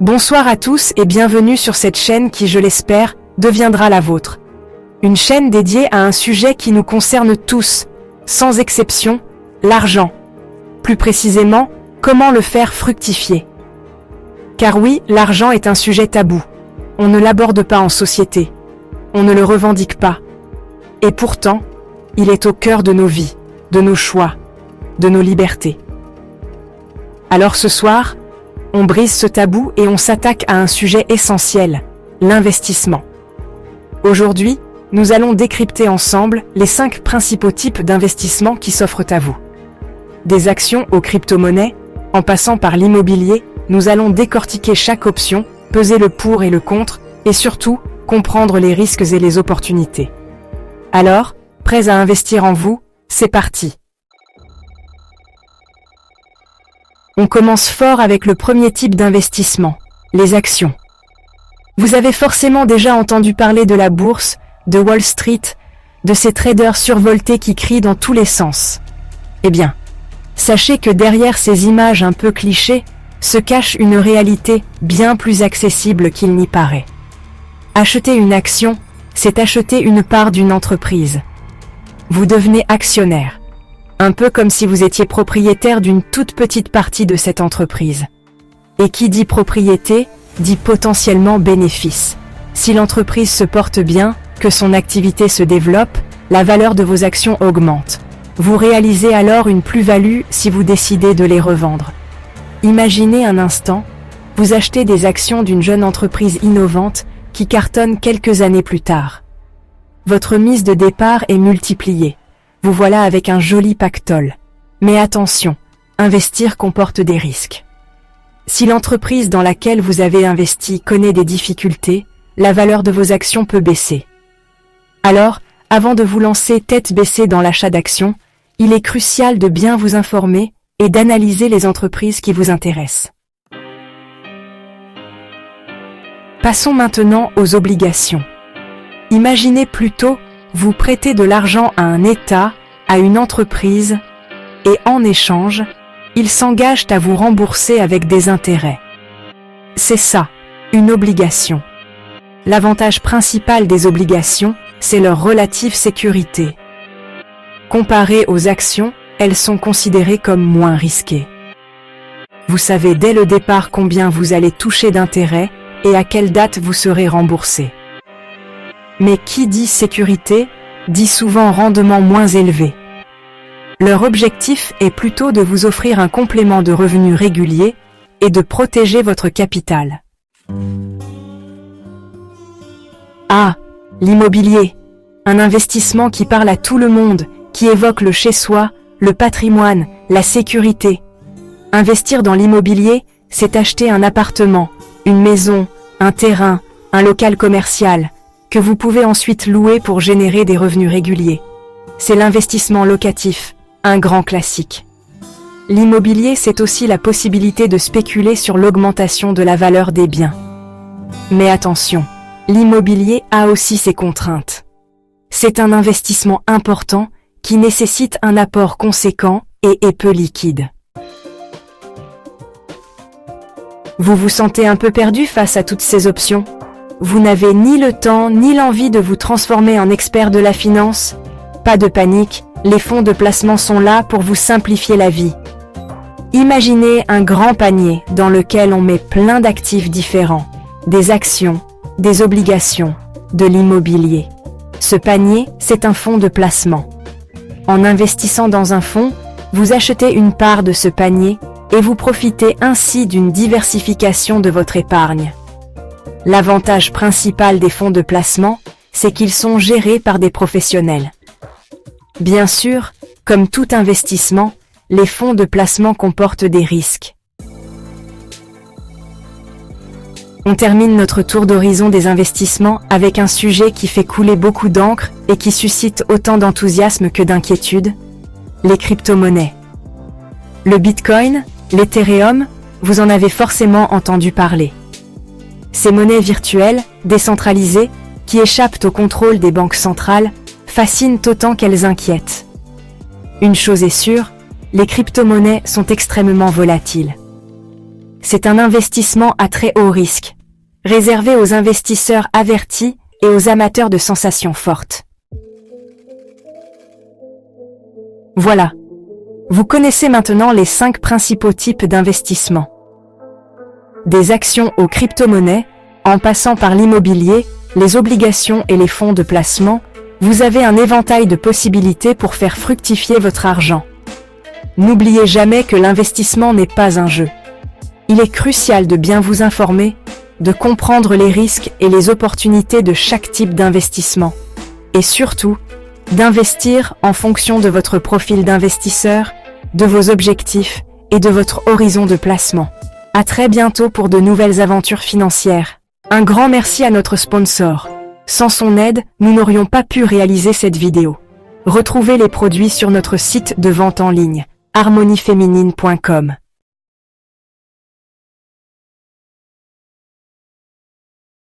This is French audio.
Bonsoir à tous et bienvenue sur cette chaîne qui, je l'espère, deviendra la vôtre. Une chaîne dédiée à un sujet qui nous concerne tous, sans exception, l'argent. Plus précisément, comment le faire fructifier. Car oui, l'argent est un sujet tabou. On ne l'aborde pas en société. On ne le revendique pas. Et pourtant, il est au cœur de nos vies, de nos choix, de nos libertés. Alors ce soir, on brise ce tabou et on s'attaque à un sujet essentiel, l'investissement. Aujourd'hui, nous allons décrypter ensemble les 5 principaux types d'investissements qui s'offrent à vous. Des actions aux crypto-monnaies, en passant par l'immobilier, nous allons décortiquer chaque option, peser le pour et le contre, et surtout, comprendre les risques et les opportunités. Alors, prêts à investir en vous, c'est parti! On commence fort avec le premier type d'investissement, les actions. Vous avez forcément déjà entendu parler de la bourse, de Wall Street, de ces traders survoltés qui crient dans tous les sens. Eh bien, sachez que derrière ces images un peu clichés, se cache une réalité bien plus accessible qu'il n'y paraît. Acheter une action, c'est acheter une part d'une entreprise. Vous devenez actionnaire. Un peu comme si vous étiez propriétaire d'une toute petite partie de cette entreprise. Et qui dit propriété, dit potentiellement bénéfice. Si l'entreprise se porte bien, que son activité se développe, la valeur de vos actions augmente. Vous réalisez alors une plus-value si vous décidez de les revendre. Imaginez un instant, vous achetez des actions d'une jeune entreprise innovante qui cartonne quelques années plus tard. Votre mise de départ est multipliée. Vous voilà avec un joli pactole. Mais attention, investir comporte des risques. Si l'entreprise dans laquelle vous avez investi connaît des difficultés, la valeur de vos actions peut baisser. Alors, avant de vous lancer tête baissée dans l'achat d'actions, il est crucial de bien vous informer et d'analyser les entreprises qui vous intéressent. Passons maintenant aux obligations. Imaginez plutôt vous prêtez de l'argent à un État, à une entreprise, et en échange, ils s'engagent à vous rembourser avec des intérêts. C'est ça, une obligation. L'avantage principal des obligations, c'est leur relative sécurité. Comparées aux actions, elles sont considérées comme moins risquées. Vous savez dès le départ combien vous allez toucher d'intérêts et à quelle date vous serez remboursé. Mais qui dit sécurité, dit souvent rendement moins élevé. Leur objectif est plutôt de vous offrir un complément de revenus régulier et de protéger votre capital. Ah, l'immobilier, un investissement qui parle à tout le monde, qui évoque le chez-soi, le patrimoine, la sécurité. Investir dans l'immobilier, c'est acheter un appartement, une maison, un terrain, un local commercial, que vous pouvez ensuite louer pour générer des revenus réguliers. C'est l'investissement locatif, un grand classique. L'immobilier, c'est aussi la possibilité de spéculer sur l'augmentation de la valeur des biens. Mais attention, l'immobilier a aussi ses contraintes. C'est un investissement important qui nécessite un apport conséquent et est peu liquide. Vous vous sentez un peu perdu face à toutes ces options ? Vous n'avez ni le temps ni l'envie de vous transformer en expert de la finance? Pas de panique, les fonds de placement sont là pour vous simplifier la vie. Imaginez un grand panier dans lequel on met plein d'actifs différents, des actions, des obligations, de l'immobilier. Ce panier, c'est un fonds de placement. En investissant dans un fonds, vous achetez une part de ce panier et vous profitez ainsi d'une diversification de votre épargne. L'avantage principal des fonds de placement, c'est qu'ils sont gérés par des professionnels. Bien sûr, comme tout investissement, les fonds de placement comportent des risques. On termine notre tour d'horizon des investissements avec un sujet qui fait couler beaucoup d'encre et qui suscite autant d'enthousiasme que d'inquiétude, les crypto-monnaies. Le Bitcoin, l'Ethereum, vous en avez forcément entendu parler. Ces monnaies virtuelles, décentralisées, qui échappent au contrôle des banques centrales, fascinent autant qu'elles inquiètent. Une chose est sûre, les crypto-monnaies sont extrêmement volatiles. c'est un investissement à très haut risque, réservé aux investisseurs avertis et aux amateurs de sensations fortes. Voilà. Vous connaissez maintenant les 5 principaux types d'investissement. Des actions aux crypto-monnaies, en passant par l'immobilier, les obligations et les fonds de placement, vous avez un éventail de possibilités pour faire fructifier votre argent. N'oubliez jamais que l'investissement n'est pas un jeu. Il est crucial de bien vous informer, de comprendre les risques et les opportunités de chaque type d'investissement. Et surtout, d'investir en fonction de votre profil d'investisseur, de vos objectifs et de votre horizon de placement. À très bientôt pour de nouvelles aventures financières. Un grand merci à notre sponsor. Sans son aide, nous n'aurions pas pu réaliser cette vidéo. Retrouvez les produits sur notre site de vente en ligne, harmonieféminine.com.